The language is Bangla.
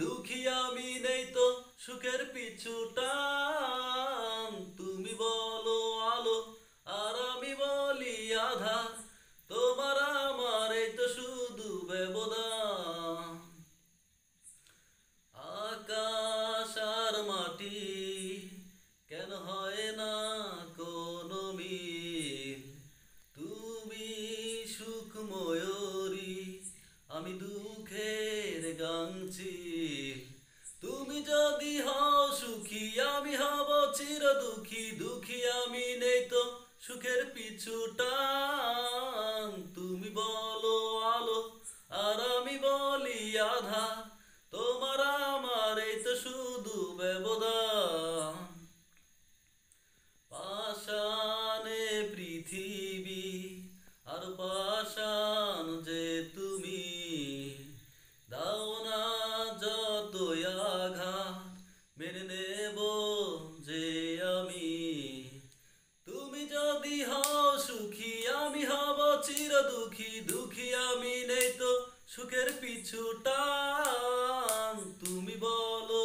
দুঃখী আমি নেই তো সুখের পিছু টান। তুমি বলো আলো আর আমি বলি আধার, তোমার আমার এই তো শুধু ব্যবধান। আকাশ আর মাটি কেন হয় না কোনো মিল? তুমি সুখ ময়ূরী, আমি দুঃখের গাংচিল। তুমি যদি হও সুখী আমি হব চির দুঃখী, দুঃখী আমি নেই তো সুখের পিছু টান। তুমি বলো আলো আর আমি বলি আধার, তোমার আমার এই তো শুধু ব্যবধান। পাষাণে পৃথিবী আর পাষাণ যে তুমি, দাও না যতই আঘাত মেনে নেব যে আমি। তুমি যদি হও সুখী আমি হব চির দুঃখী, দুঃখী আমি নেই তো সুখের পিছু টান। তুমি বলো